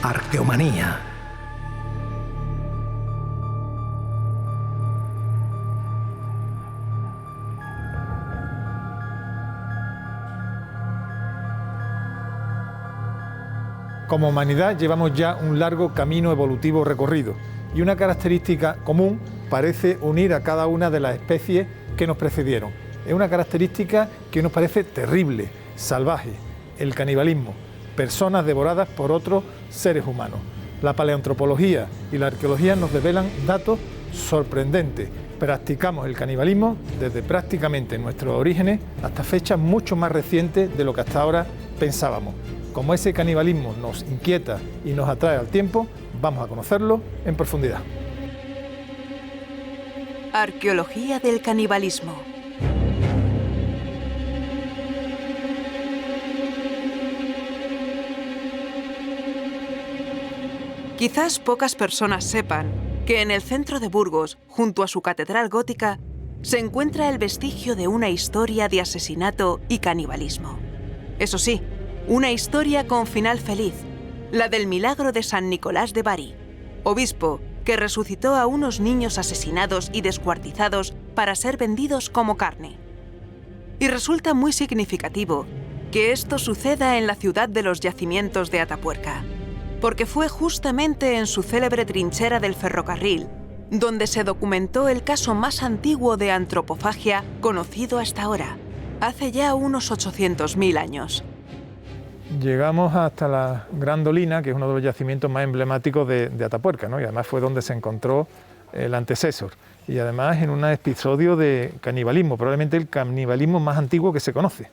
Arqueomanía. Como humanidad llevamos ya un largo camino evolutivo recorrido y una característica común parece unir a cada una de las especies que nos precedieron. Es una característica que nos parece terrible, salvaje, el canibalismo, personas devoradas por otros seres humanos. La paleoantropología y la arqueología nos develan datos sorprendentes. Practicamos el canibalismo desde prácticamente nuestros orígenes hasta fechas mucho más recientes de lo que hasta ahora pensábamos. Como ese canibalismo nos inquieta y nos atrae al tiempo, vamos a conocerlo en profundidad. Arqueología del canibalismo. Quizás pocas personas sepan que en el centro de Burgos, junto a su catedral gótica, se encuentra el vestigio de una historia de asesinato y canibalismo. Eso sí, una historia con final feliz, la del milagro de San Nicolás de Bari, obispo que resucitó a unos niños asesinados y descuartizados para ser vendidos como carne. Y resulta muy significativo que esto suceda en la ciudad de los yacimientos de Atapuerca, porque fue justamente en su célebre trinchera del ferrocarril donde se documentó el caso más antiguo de antropofagia conocido hasta ahora, hace ya unos 800.000 años. Llegamos hasta la Gran Dolina, que es uno de los yacimientos más emblemáticos de Atapuerca, ¿no? Y además fue donde se encontró el antecesor. Y además en un episodio de canibalismo, probablemente el canibalismo más antiguo que se conoce.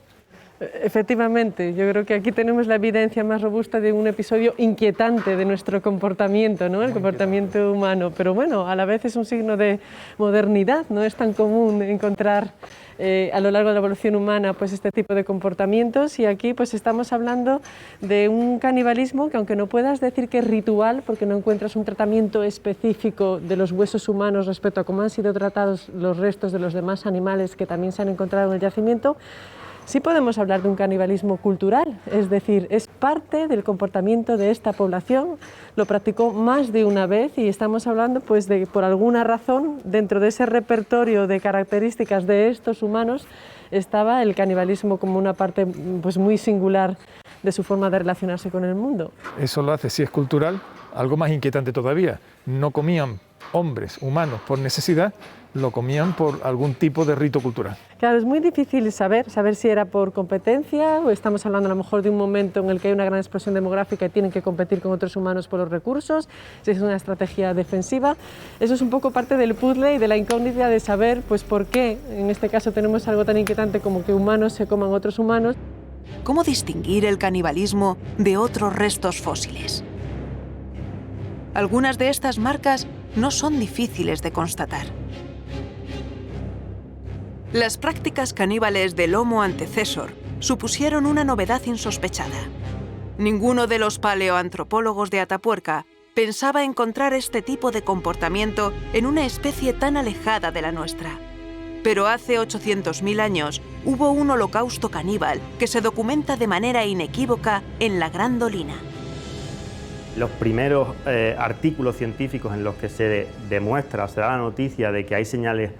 Efectivamente, yo creo que aquí tenemos la evidencia más robusta de un episodio inquietante de nuestro comportamiento, ¿no? El comportamiento humano, pero bueno, a la vez es un signo de modernidad, no es tan común encontrar a lo largo de la evolución humana pues este tipo de comportamientos, y aquí pues estamos hablando de un canibalismo que, aunque no puedas decir que es ritual porque no encuentras un tratamiento específico de los huesos humanos respecto a cómo han sido tratados los restos de los demás animales que también se han encontrado en el yacimiento, sí podemos hablar de un canibalismo cultural, es decir, es parte del comportamiento de esta población, lo practicó más de una vez y estamos hablando pues de, por alguna razón, dentro de ese repertorio de características de estos humanos, estaba el canibalismo como una parte pues muy singular de su forma de relacionarse con el mundo. Eso lo hace, si es cultural, algo más inquietante todavía. No comían hombres, humanos, por necesidad, lo comían por algún tipo de rito cultural. Claro, es muy difícil saber si era por competencia o estamos hablando a lo mejor de un momento en el que hay una gran explosión demográfica y tienen que competir con otros humanos por los recursos, si es una estrategia defensiva. Eso es un poco parte del puzzle y de la incógnita de saber pues por qué en este caso tenemos algo tan inquietante como que humanos se coman otros humanos. ¿Cómo distinguir el canibalismo de otros restos fósiles? Algunas de estas marcas no son difíciles de constatar. Las prácticas caníbales del Homo antecesor supusieron una novedad insospechada. Ninguno de los paleoantropólogos de Atapuerca pensaba encontrar este tipo de comportamiento en una especie tan alejada de la nuestra. Pero hace 800.000 años hubo un holocausto caníbal que se documenta de manera inequívoca en la Gran Dolina. Los primeros artículos científicos en los que se demuestra, se da la noticia de que hay señales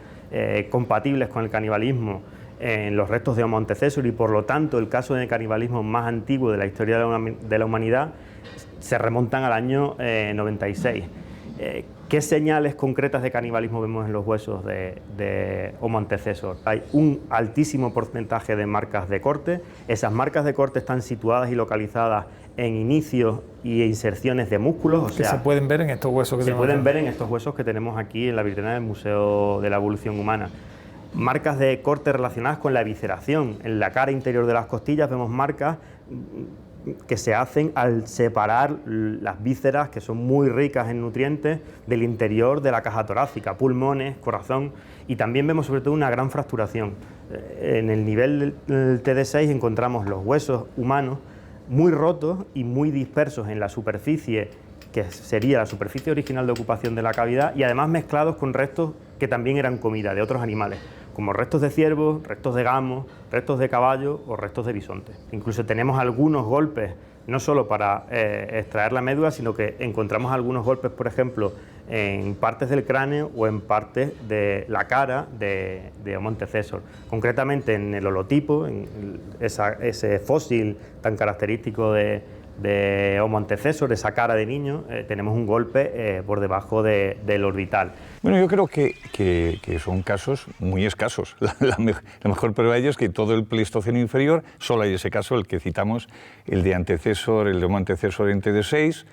compatibles con el canibalismo en los restos de Homo antecesor y por lo tanto el caso de canibalismo más antiguo de la historia de la humanidad se remontan al año 96. ¿Qué señales concretas de canibalismo vemos en los huesos de Homo antecesor? Hay un altísimo porcentaje de marcas de corte. Esas marcas de corte están situadas y localizadas en inicios y inserciones de músculos. Que se pueden ver en estos huesos que se pueden ver en estos huesos que tenemos aquí en la vitrina del Museo de la Evolución Humana. Marcas de corte relacionadas con la evisceración. En la cara interior de las costillas vemos marcas que se hacen al separar las vísceras, que son muy ricas en nutrientes, del interior de la caja torácica, pulmones, corazón, y también vemos sobre todo una gran fracturación. En el nivel del TD6 encontramos los huesos humanos muy rotos y muy dispersos en la superficie, que sería la superficie original de ocupación de la cavidad, y además mezclados con restos que también eran comida de otros animales, como restos de ciervos, restos de gamos, restos de caballo o restos de bisonte. Incluso tenemos algunos golpes no solo para extraer la médula, sino que encontramos algunos golpes, por ejemplo, en partes del cráneo o en partes de la cara de Homo antecesor. Concretamente en el holotipo, en ese fósil tan característico de Homo antecesor, esa cara de niño, tenemos un golpe por debajo del orbital. Bueno, yo creo que son casos muy escasos. La mejor prueba de ello es que todo el Pleistoceno inferior, solo hay ese caso, el que citamos, el de antecesor, el de Homo antecesor entre de 6.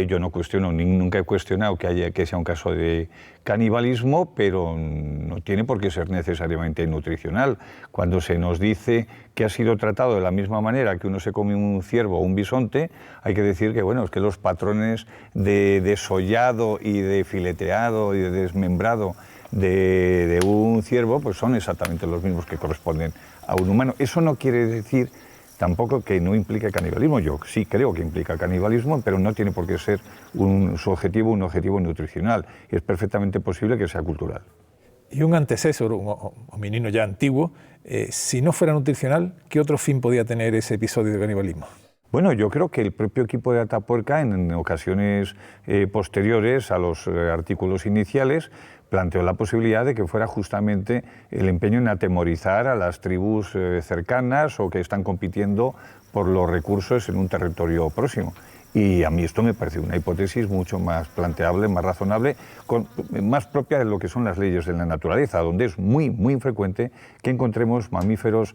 Yo no cuestiono, nunca he cuestionado que sea un caso de canibalismo, pero no tiene por qué ser necesariamente nutricional. Cuando se nos dice que ha sido tratado de la misma manera que uno se come un ciervo o un bisonte, hay que decir que, bueno, es que los patrones de desollado y de fileteado y de desmembrado de un ciervo pues son exactamente los mismos que corresponden a un humano. Eso no quiere decir tampoco que no implique canibalismo. Yo sí creo que implica canibalismo, pero no tiene por qué ser su objetivo un objetivo nutricional. Y es perfectamente posible que sea cultural. Y un antecesor, un hominino ya antiguo, si no fuera nutricional, ¿qué otro fin podía tener ese episodio de canibalismo? Bueno, yo creo que el propio equipo de Atapuerca, en ocasiones posteriores a los artículos iniciales, planteó la posibilidad de que fuera justamente el empeño en atemorizar a las tribus cercanas o que están compitiendo por los recursos en un territorio próximo. Y a mí esto me parece una hipótesis mucho más planteable, más razonable, más propia de lo que son las leyes de la naturaleza, donde es muy, muy frecuente que encontremos mamíferos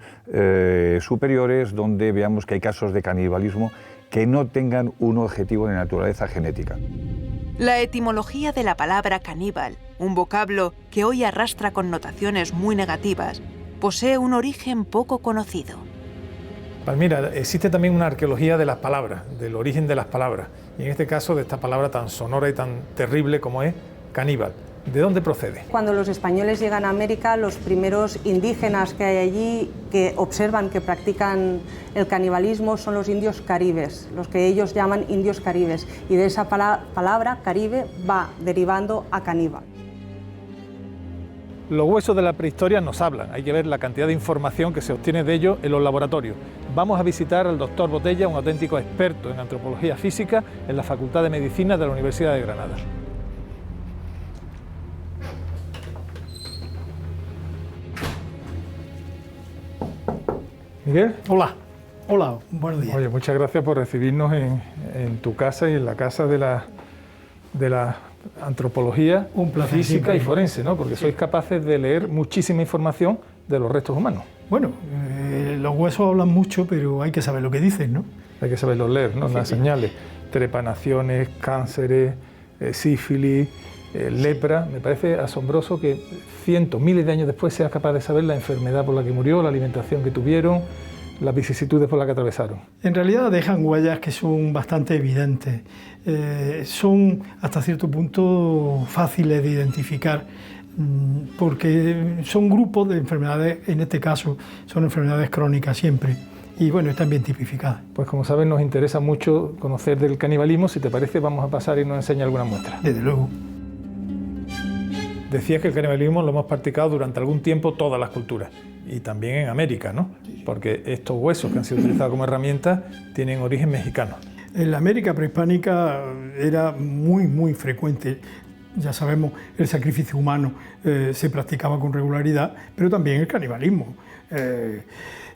superiores, donde veamos que hay casos de canibalismo que no tengan un objetivo de naturaleza genética. La etimología de la palabra caníbal, un vocablo que hoy arrastra connotaciones muy negativas, posee un origen poco conocido. Palmira, existe también una arqueología de las palabras, del origen de las palabras, y en este caso de esta palabra tan sonora y tan terrible como es caníbal. ¿De dónde procede? Cuando los españoles llegan a América, los primeros indígenas que hay allí que observan que practican el canibalismo son los indios caribes, los que ellos llaman indios caribes, y de esa palabra caribe va derivando a caníbal. Los huesos de la prehistoria nos hablan, hay que ver la cantidad de información que se obtiene de ellos en los laboratorios. Vamos a visitar al doctor Botella, un auténtico experto en antropología física en la Facultad de Medicina de la Universidad de Granada. Miguel. Hola, hola, buenos días. Oye, muchas gracias por recibirnos en tu casa y en la casa de la antropología física y forense, ¿no? Porque sois capaces de leer muchísima información de los restos humanos. Bueno, los huesos hablan mucho, pero hay que saber lo que dicen, ¿no? Hay que saberlos leer, ¿no? Las señales, trepanaciones, cánceres, sífilis, lepra. Me parece asombroso que cientos, miles de años después seas capaz de saber la enfermedad por la que murió, la alimentación que tuvieron, las vicisitudes por las que atravesaron. En realidad dejan huellas que son bastante evidentes. Son hasta cierto punto fáciles de identificar porque son grupos de enfermedades, en este caso son enfermedades crónicas siempre, y bueno, están bien tipificadas. Pues como sabes, nos interesa mucho conocer del canibalismo. Si te parece, vamos a pasar y nos enseña alguna muestra. Desde luego. Decías que el canibalismo lo hemos practicado durante algún tiempo todas las culturas, y también en América, ¿no? Porque estos huesos que han sido utilizados como herramientas tienen origen mexicano. En la América prehispánica era muy frecuente. Ya sabemos, el sacrificio humano se practicaba con regularidad, pero también el canibalismo.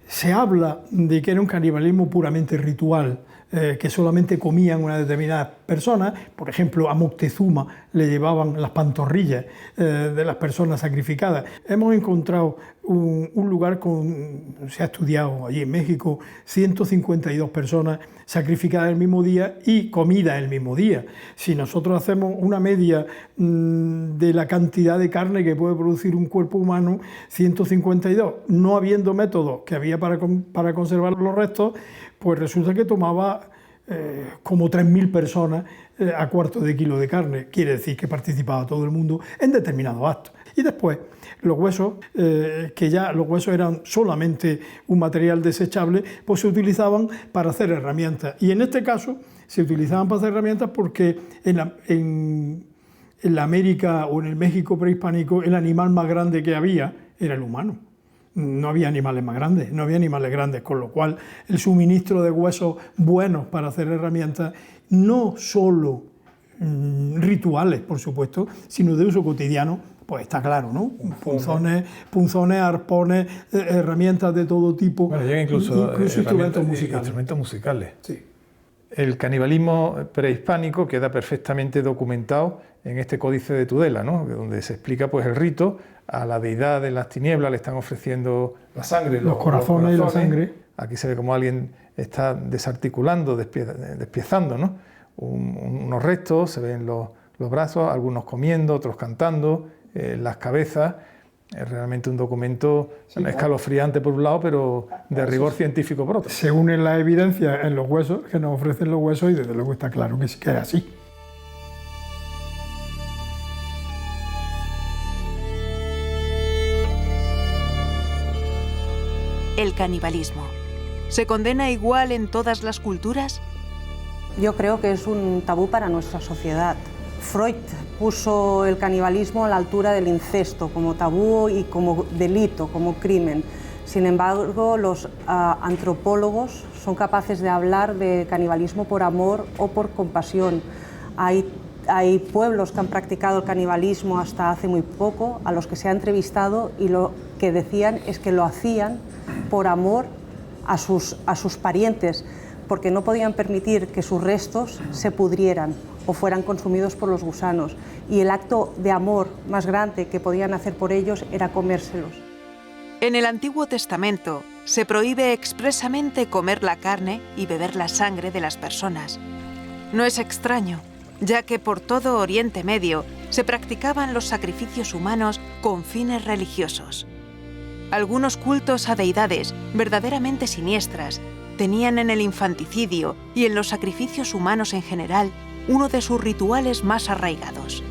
Se habla de que era un canibalismo puramente ritual, que solamente comían unas determinadas personas. Por ejemplo, a Moctezuma le llevaban las pantorrillas de las personas sacrificadas. Hemos encontrado un lugar se ha estudiado allí en México, 152 personas sacrificadas el mismo día y comidas el mismo día. Si nosotros hacemos una media de la cantidad de carne que puede producir un cuerpo humano, 152, no habiendo métodos que había para conservar los restos, pues resulta que tomaba como 3.000 personas a cuarto de kilo de carne. Quiere decir que participaba todo el mundo en determinados actos. Y después, los huesos, que ya los huesos eran solamente un material desechable, pues se utilizaban para hacer herramientas. Y en este caso, se utilizaban para hacer herramientas porque en la América o en el México prehispánico, el animal más grande que había era el humano. no había animales más grandes, no había animales grandes, con lo cual el suministro de huesos buenos para hacer herramientas, no solo rituales, por supuesto, sino de uso cotidiano, pues está claro, ¿no? Punzones, arpones, herramientas de todo tipo. Bueno, llega incluso instrumentos musicales. Instrumentos musicales. Sí. El canibalismo prehispánico queda perfectamente documentado en este Códice de Tudela, ¿no? Donde se explica pues, el rito. A la deidad de las tinieblas le están ofreciendo la sangre, los corazones y la sangre. Aquí se ve como alguien está desarticulando, despiezando, ¿no? Unos restos, se ven los brazos, algunos comiendo, otros cantando, las cabezas. Es realmente un documento escalofriante por un lado, pero de rigor científico por otro. Se unen las evidencias en los huesos, que nos ofrecen los huesos, y desde luego está claro que es así. El canibalismo. ¿Se condena igual en todas las culturas? Yo creo que es un tabú para nuestra sociedad. Freud puso el canibalismo a la altura del incesto, como tabú y como delito, como crimen. Sin embargo, los antropólogos son capaces de hablar de canibalismo por amor o por compasión. Hay pueblos que han practicado el canibalismo hasta hace muy poco, a los que se ha entrevistado, y lo que decían es que lo hacían por amor a sus parientes, porque no podían permitir que sus restos se pudrieran o fueran consumidos por los gusanos. Y el acto de amor más grande que podían hacer por ellos era comérselos. En el Antiguo Testamento se prohíbe expresamente comer la carne y beber la sangre de las personas. No es extraño, ya que por todo Oriente Medio se practicaban los sacrificios humanos con fines religiosos. Algunos cultos a deidades verdaderamente siniestras tenían en el infanticidio y en los sacrificios humanos en general uno de sus rituales más arraigados.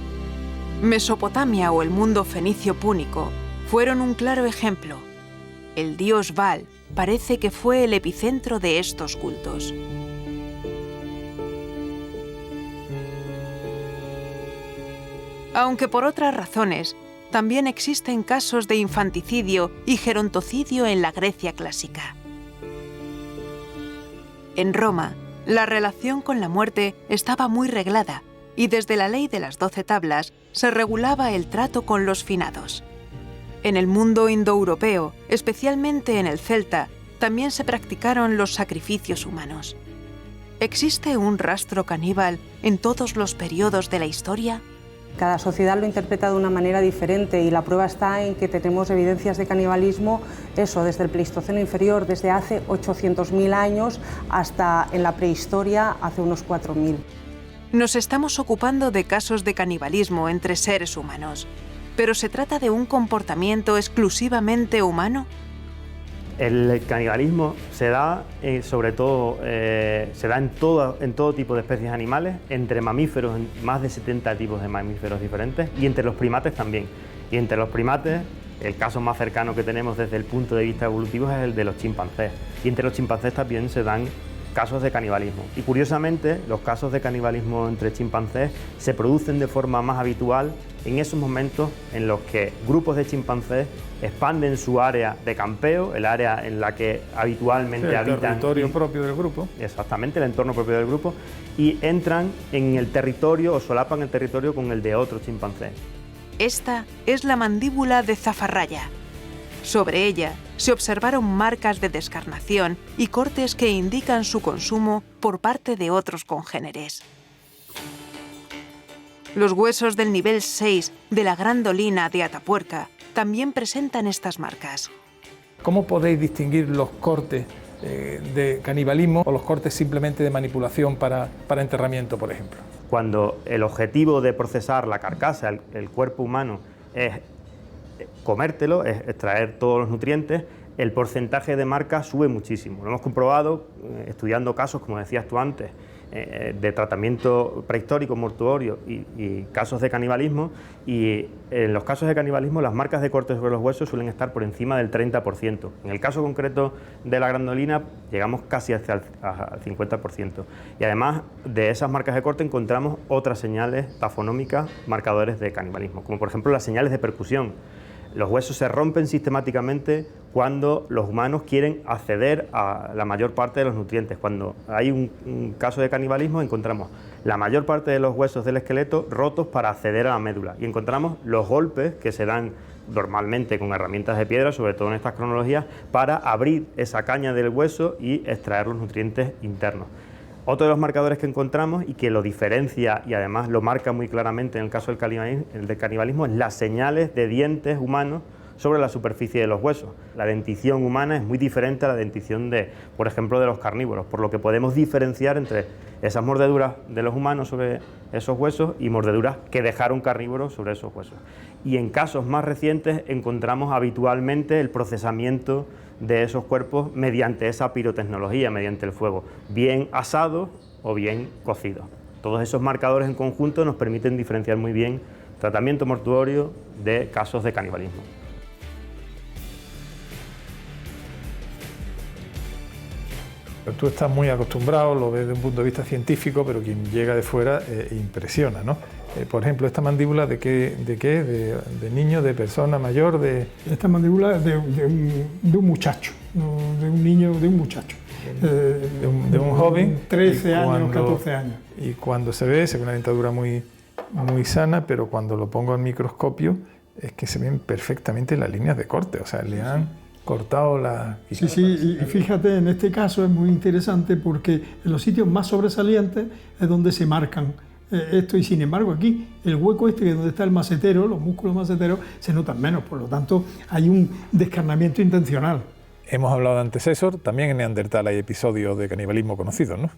Mesopotamia o el mundo fenicio púnico fueron un claro ejemplo. El dios Baal parece que fue el epicentro de estos cultos. Aunque por otras razones, también existen casos de infanticidio y gerontocidio en la Grecia clásica. En Roma, la relación con la muerte estaba muy reglada y desde la ley de las 12 tablas se regulaba el trato con los finados. En el mundo indoeuropeo, especialmente en el celta, también se practicaron los sacrificios humanos. ¿Existe un rastro caníbal en todos los periodos de la historia? Cada sociedad lo interpreta de una manera diferente y la prueba está en que tenemos evidencias de canibalismo, desde el Pleistoceno inferior, desde hace 800.000 años hasta en la prehistoria hace unos 4.000. Nos estamos ocupando de casos de canibalismo entre seres humanos, pero ¿se trata de un comportamiento exclusivamente humano? El canibalismo se da sobre todo en todo tipo de especies animales, entre mamíferos, más de 70 tipos de mamíferos diferentes, y entre los primates también. Y entre los primates, el caso más cercano que tenemos desde el punto de vista evolutivo es el de los chimpancés. Y entre los chimpancés también se dan casos de canibalismo. Y curiosamente, los casos de canibalismo entre chimpancés se producen de forma más habitual en esos momentos en los que grupos de chimpancés expanden su área de campeo, el área en la que habitualmente habitan. El territorio propio del grupo. Exactamente, el entorno propio del grupo, y entran en el territorio o solapan el territorio con el de otro chimpancé. Esta es la mandíbula de Zafarraya. Sobre ella se observaron marcas de descarnación y cortes que indican su consumo por parte de otros congéneres. Los huesos del nivel 6 de la grandolina de Atapuerca también presentan estas marcas. ¿Cómo podéis distinguir los cortes de canibalismo o los cortes simplemente de manipulación para enterramiento, por ejemplo? Cuando el objetivo de procesar la carcasa, el cuerpo humano, es comértelo, es extraer todos los nutrientes, el porcentaje de marcas sube muchísimo. Lo hemos comprobado estudiando casos, como decías tú antes, de tratamiento prehistórico, mortuorio y casos de canibalismo, y en los casos de canibalismo las marcas de corte sobre los huesos suelen estar por encima del 30%. En el caso concreto de la grandolina llegamos casi hasta al 50%. Y además de esas marcas de corte encontramos otras señales tafonómicas, marcadores de canibalismo, como por ejemplo las señales de percusión. Los huesos se rompen sistemáticamente cuando los humanos quieren acceder a la mayor parte de los nutrientes. Cuando hay un caso de canibalismo, encontramos la mayor parte de los huesos del esqueleto rotos para acceder a la médula, y encontramos los golpes que se dan normalmente con herramientas de piedra, sobre todo en estas cronologías, para abrir esa caña del hueso y extraer los nutrientes internos. Otro de los marcadores que encontramos y que lo diferencia y además lo marca muy claramente en el caso del canibalismo es las señales de dientes humanos sobre la superficie de los huesos. La dentición humana es muy diferente a la dentición por ejemplo, de los carnívoros, por lo que podemos diferenciar entre esas mordeduras de los humanos sobre esos huesos y mordeduras que dejaron carnívoros sobre esos huesos. Y en casos más recientes encontramos habitualmente el procesamiento de esos cuerpos mediante esa pirotecnología, mediante el fuego, bien asado o bien cocido. Todos esos marcadores en conjunto nos permiten diferenciar muy bien tratamiento mortuorio de casos de canibalismo. Tú estás muy acostumbrado, lo ves desde un punto de vista científico, pero quien llega de fuera impresiona, ¿no? Por ejemplo, ¿esta mandíbula de qué? ¿De niño, de persona mayor? Esta mandíbula es de un muchacho, de un niño, de un muchacho. De un joven. 13 años, 14 años. Y cuando se ve una dentadura muy sana, pero cuando lo pongo al microscopio es que se ven perfectamente las líneas de corte, o sea, le han cortado la... Sí, y fíjate, en este caso es muy interesante porque en los sitios más sobresalientes es donde se marcan esto, y sin embargo aquí el hueco este, que es donde está el macetero, los músculos maceteros, se notan menos, por lo tanto hay un descarnamiento intencional. Hemos hablado de antecesor, también en Neandertal hay episodios de canibalismo conocidos, ¿no?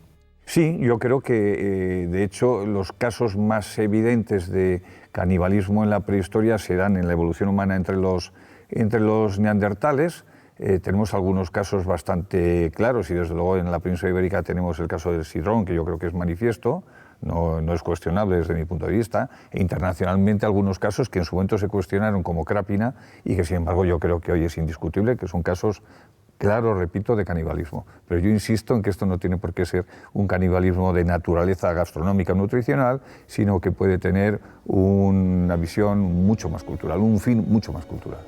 Sí, yo creo que de hecho los casos más evidentes de canibalismo en la prehistoria se dan en la evolución humana entre los neandertales. Tenemos algunos casos bastante claros y desde luego en la península ibérica tenemos el caso del sidrón, que yo creo que es manifiesto, no es cuestionable desde mi punto de vista, e internacionalmente algunos casos que en su momento se cuestionaron como Crápina y que sin embargo yo creo que hoy es indiscutible, que son casos claros, repito, de canibalismo. Pero yo insisto en que esto no tiene por qué ser un canibalismo de naturaleza gastronómica o nutricional, sino que puede tener una visión mucho más cultural, un fin mucho más cultural.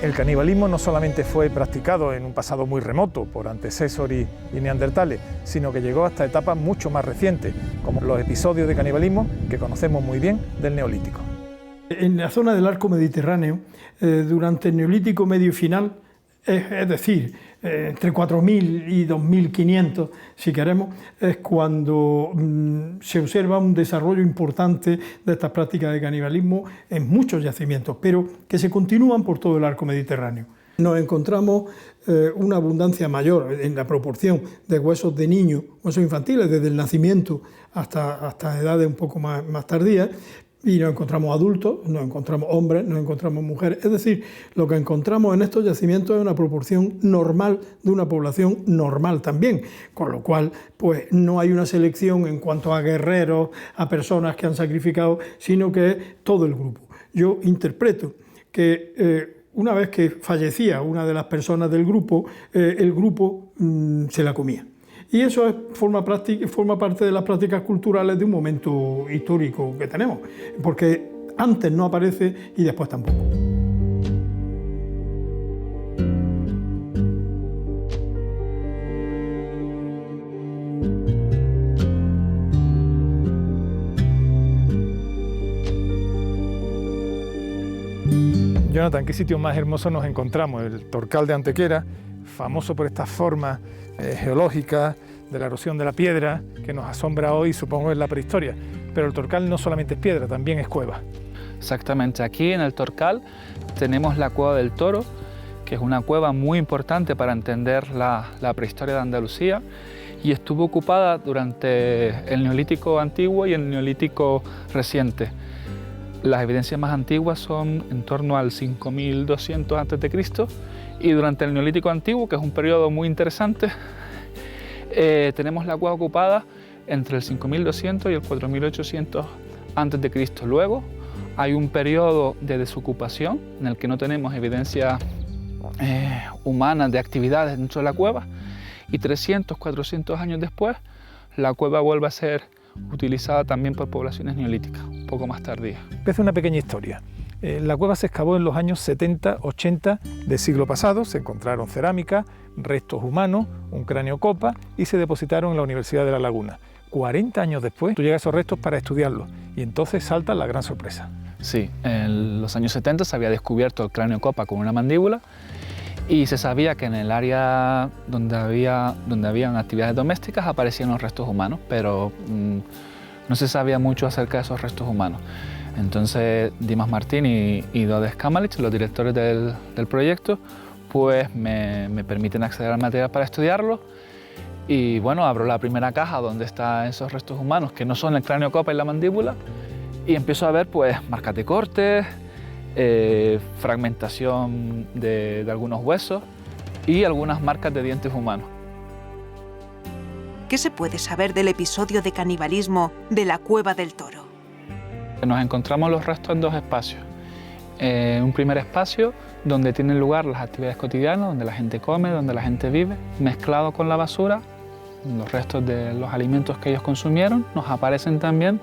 El canibalismo no solamente fue practicado en un pasado muy remoto por antecesor y neandertales, sino que llegó hasta etapas mucho más recientes, como los episodios de canibalismo que conocemos muy bien del Neolítico. En la zona del arco mediterráneo, durante el Neolítico medio y final, es decir, entre 4.000 y 2.500, si queremos, es cuando se observa un desarrollo importante de estas prácticas de canibalismo en muchos yacimientos, pero que se continúan por todo el arco mediterráneo. Nos encontramos una abundancia mayor en la proporción de huesos de niños, huesos infantiles, desde el nacimiento hasta edades un poco más tardías, y nos encontramos adultos, nos encontramos hombres, nos encontramos mujeres. Es decir, lo que encontramos en estos yacimientos es una proporción normal de una población normal también, con lo cual pues no hay una selección en cuanto a guerreros, a personas que han sacrificado, sino que es todo el grupo. Yo interpreto que una vez que fallecía una de las personas del grupo, el grupo se la comía. Y eso forma parte de las prácticas culturales de un momento histórico que tenemos, porque antes no aparece y después tampoco. Jonathan, ¿qué sitio más hermoso nos encontramos? El Torcal de Antequera, famoso por estas formas geológicas de la erosión de la piedra que nos asombra hoy, supongo, en la prehistoria. Pero el Torcal no solamente es piedra, también es cueva. Exactamente, aquí en el Torcal tenemos la Cueva del Toro, que es una cueva muy importante para entender la prehistoria de Andalucía, y estuvo ocupada durante el Neolítico antiguo y el Neolítico reciente. Las evidencias más antiguas son en torno al 5200 a.C. y durante el Neolítico antiguo, que es un periodo muy interesante, tenemos la cueva ocupada entre el 5200 y el 4800 a.C. Luego hay un periodo de desocupación en el que no tenemos evidencia humana de actividades dentro de la cueva, y 300, 400 años después la cueva vuelve a ser utilizada también por poblaciones neolíticas, un poco más tardías. Empieza una pequeña historia. La cueva se excavó en los años 70, 80 del siglo pasado, se encontraron cerámica, restos humanos, un cráneo copa y se depositaron en la Universidad de La Laguna. 40 años después, tú llegas a esos restos para estudiarlos y entonces salta la gran sorpresa. Sí, en los años 70 se había descubierto el cráneo copa con una mandíbula y se sabía que en el área donde habían actividades domésticas aparecían los restos humanos, pero no se sabía mucho acerca de esos restos humanos. Entonces Dimas Martín y Dodds Kamalich, los directores del proyecto, pues me permiten acceder al material para estudiarlo. Y bueno, abro la primera caja donde están esos restos humanos, que no son el cráneo copa y la mandíbula, y empiezo a ver pues marcas de cortes, fragmentación de algunos huesos y algunas marcas de dientes humanos. ¿Qué se puede saber del episodio de canibalismo de la Cueva del Toro? Nos encontramos los restos en dos espacios. Un primer espacio donde tienen lugar las actividades cotidianas, donde la gente come, donde la gente vive, mezclado con la basura, los restos de los alimentos que ellos consumieron, nos aparecen también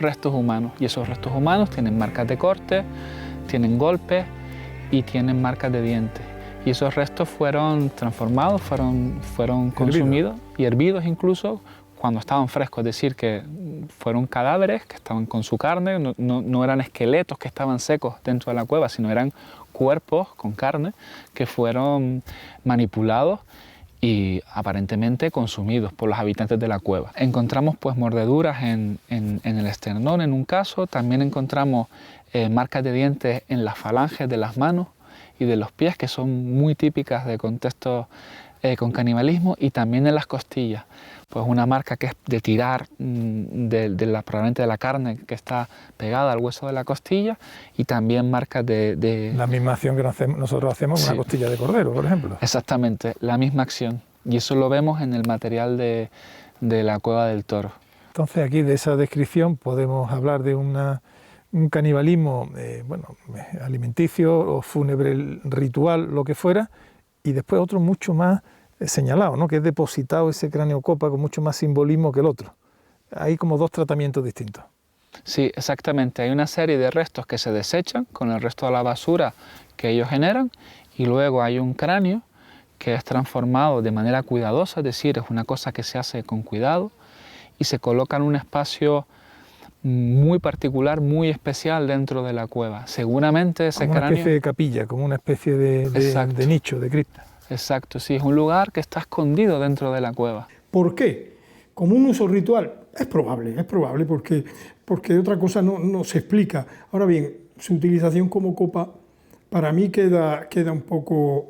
restos humanos. Y esos restos humanos tienen marcas de corte, tienen golpes y tienen marcas de dientes. Y esos restos fueron transformados, fueron consumidos y hervidos incluso cuando estaban frescos, es decir, que fueron cadáveres que estaban con su carne, no eran esqueletos que estaban secos dentro de la cueva, sino eran cuerpos con carne que fueron manipulados y aparentemente consumidos por los habitantes de la cueva. Encontramos pues mordeduras en el esternón en un caso, también encontramos marcas de dientes en las falanges de las manos y de los pies, que son muy típicas de contextos con canibalismo, y también en las costillas, pues una marca que es de tirar probablemente de la carne que está pegada al hueso de la costilla, y también marcas de... La misma acción que nosotros hacemos con una costilla de cordero, por ejemplo. Exactamente, la misma acción, y eso lo vemos en el material de la Cueva del Toro. Entonces aquí de esa descripción podemos hablar de un canibalismo alimenticio o fúnebre ritual, lo que fuera, y después otro mucho más señalado, ¿no? Que es depositado ese cráneo copa con mucho más simbolismo que el otro. Hay como dos tratamientos distintos. Sí, exactamente. Hay una serie de restos que se desechan con el resto de la basura que ellos generan, y luego hay un cráneo que es transformado de manera cuidadosa, es decir, es una cosa que se hace con cuidado y se coloca en un espacio muy particular, muy especial dentro de la cueva. Seguramente ese cráneo... Como una especie de capilla, como una especie de nicho, de cripta. Exacto, sí, es un lugar que está escondido dentro de la cueva. ¿Por qué? Como un uso ritual, es probable porque otra cosa no se explica. Ahora bien, su utilización como copa para mí queda un poco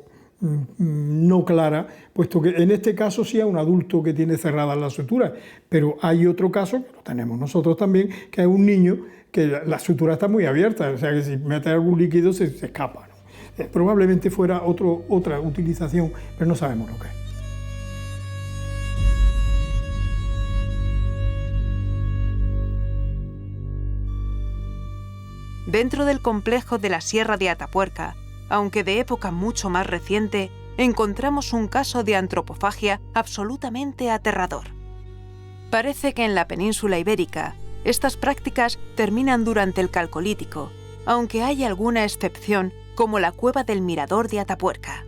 no clara, puesto que en este caso sí es un adulto que tiene cerradas las suturas, pero hay otro caso, que lo tenemos nosotros también, que es un niño que la sutura está muy abierta, o sea que si mete algún líquido se escapa, ¿no? Probablemente fuera otra utilización, pero no sabemos lo que es. Dentro del complejo de la Sierra de Atapuerca, aunque de época mucho más reciente, encontramos un caso de antropofagia absolutamente aterrador. Parece que en la península ibérica, estas prácticas terminan durante el Calcolítico, aunque hay alguna excepción, como la Cueva del Mirador de Atapuerca.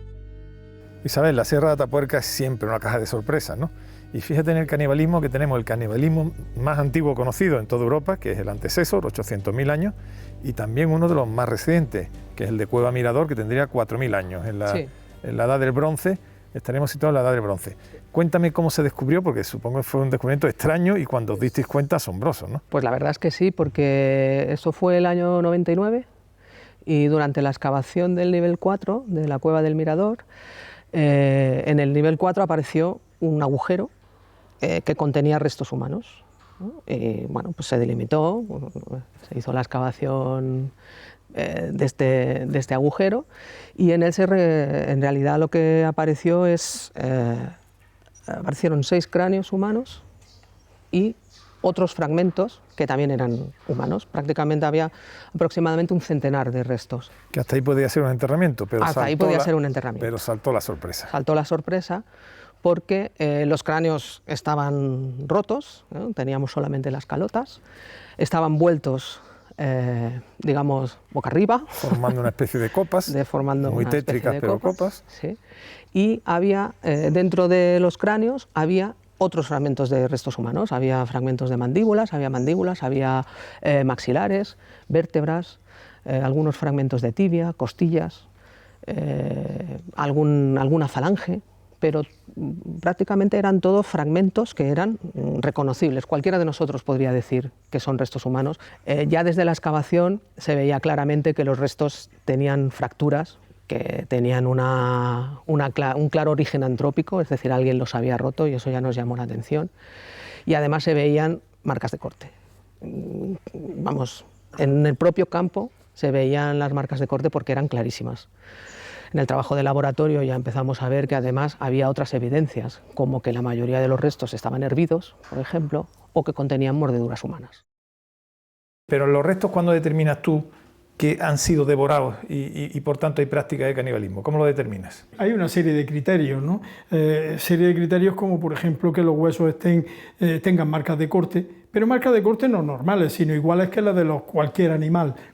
Isabel, la Sierra de Atapuerca es siempre una caja de sorpresas, ¿no? Y fíjate en el canibalismo que tenemos, el canibalismo más antiguo conocido en toda Europa, que es el antecesor, 800.000 años, y también uno de los más recientes, que es el de Cueva Mirador, que tendría 4.000 años. En la Edad del Bronce, estaremos situados en la Edad del Bronce. Cuéntame cómo se descubrió, porque supongo que fue un descubrimiento extraño y cuando os disteis cuenta, asombroso, ¿no? Pues la verdad es que sí, porque eso fue el año 99 y durante la excavación del nivel 4 de la Cueva del Mirador, en el nivel 4 apareció un agujero que contenía restos humanos, ¿no? Y bueno, pues se delimitó, se hizo la excavación de este agujero, y en él en realidad lo que apareció aparecieron 6 cráneos humanos y otros fragmentos que también eran humanos. Prácticamente había aproximadamente un centenar de restos. Que hasta ahí podía ser un enterramiento, pero hasta ahí podía ser un enterramiento. Pero saltó la sorpresa. Saltó la sorpresa porque los cráneos estaban rotos, ¿no? Teníamos solamente las calotas, estaban vueltos digamos, boca arriba. Formando una especie de copas, muy tétricas, pero copas. Sí. Y había, dentro de los cráneos, había otros fragmentos de restos humanos. Había fragmentos de mandíbulas, había maxilares, vértebras, algunos fragmentos de tibia, costillas, alguna falange, pero prácticamente eran todos fragmentos que eran reconocibles. Cualquiera de nosotros podría decir que son restos humanos. Ya desde la excavación se veía claramente que los restos tenían fracturas, que tenían un claro origen antrópico, es decir, alguien los había roto y eso ya nos llamó la atención. Y además se veían marcas de corte. Vamos, en el propio campo se veían las marcas de corte porque eran clarísimas. En el trabajo de laboratorio ya empezamos a ver que además había otras evidencias, como que la mayoría de los restos estaban hervidos, por ejemplo, o que contenían mordeduras humanas. Pero los restos, ¿cuándo determinas tú que han sido devorados y por tanto hay práctica de canibalismo? ¿Cómo lo determinas? Hay una serie de criterios, ¿no? Serie de criterios como, por ejemplo, que los huesos tengan marcas de corte, pero marcas de corte no normales, sino iguales que las de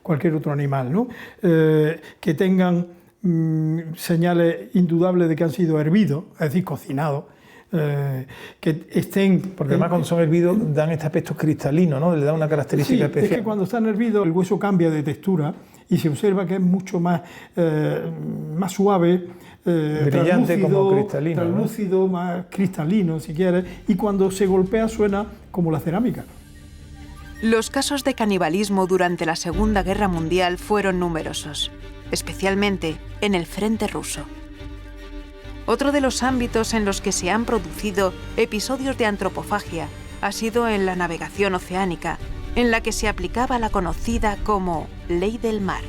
cualquier otro animal, ¿no? Que tengan señales indudables de que han sido hervidos, es decir, cocinados, que estén... Porque además cuando son hervidos dan este aspecto cristalino, ¿no? Le da una característica especial. Es que cuando están hervidos el hueso cambia de textura y se observa que es mucho más suave, brillante, como cristalino, translúcido, ¿no? Más cristalino, si quieres, y cuando se golpea suena como la cerámica. Los casos de canibalismo durante la Segunda Guerra Mundial fueron numerosos, especialmente en el frente ruso. Otro de los ámbitos en los que se han producido episodios de antropofagia ha sido en la navegación oceánica, en la que se aplicaba la conocida como ley del mar.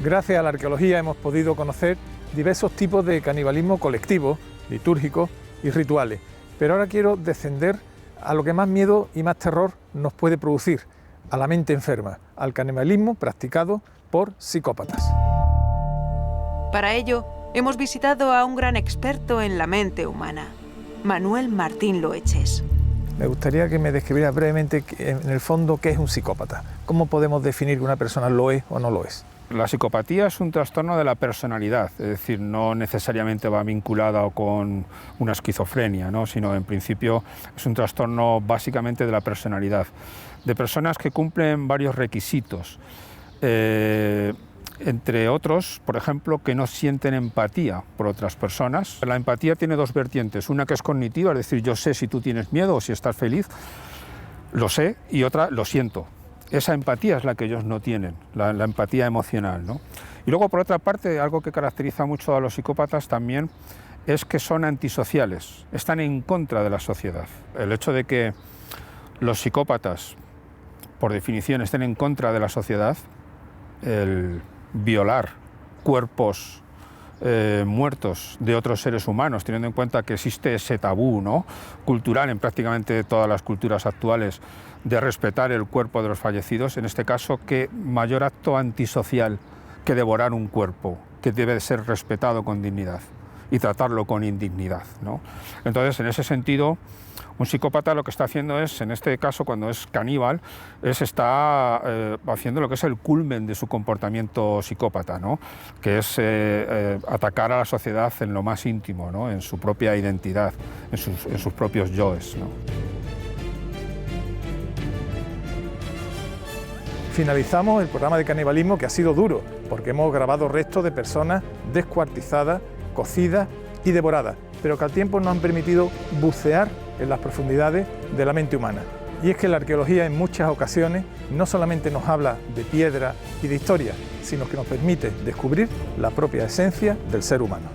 Gracias a la arqueología hemos podido conocer diversos tipos de canibalismo colectivo, litúrgico y rituales. Pero ahora quiero descender a lo que más miedo y más terror nos puede producir, a la mente enferma, al canibalismo practicado por psicópatas. Para ello, hemos visitado a un gran experto en la mente humana, Manuel Martín Loeches. Me gustaría que me describieras brevemente, en el fondo, qué es un psicópata. ¿Cómo podemos definir que una persona lo es o no lo es? La psicopatía es un trastorno de la personalidad, es decir, no necesariamente va vinculada con una esquizofrenia, ¿no? Sino en principio es un trastorno básicamente de la personalidad, de personas que cumplen varios requisitos. Entre otros, por ejemplo, que no sienten empatía por otras personas. La empatía tiene dos vertientes, una que es cognitiva, es decir, yo sé si tú tienes miedo o si estás feliz, lo sé, y otra, lo siento. Esa empatía es la que ellos no tienen, la empatía emocional, ¿no? Y luego, por otra parte, algo que caracteriza mucho a los psicópatas también es que son antisociales, están en contra de la sociedad. El hecho de que los psicópatas, por definición, estén en contra de la sociedad, el violar cuerpos muertos de otros seres humanos, teniendo en cuenta que existe ese tabú, ¿no?, cultural en prácticamente todas las culturas actuales de respetar el cuerpo de los fallecidos, en este caso, qué mayor acto antisocial que devorar un cuerpo que debe ser respetado con dignidad y tratarlo con indignidad, ¿no? Entonces, en ese sentido, un psicópata lo que está haciendo es, en este caso, cuando es caníbal, está haciendo lo que es el culmen de su comportamiento psicópata, ¿no?, que es atacar a la sociedad en lo más íntimo, ¿no?, en su propia identidad, en sus propios yoes, ¿no? Finalizamos el programa de canibalismo, que ha sido duro, porque hemos grabado restos de personas descuartizadas, cocidas y devoradas, pero que al tiempo nos han permitido bucear en las profundidades de la mente humana. Y es que la arqueología en muchas ocasiones no solamente nos habla de piedra y de historia, sino que nos permite descubrir la propia esencia del ser humano.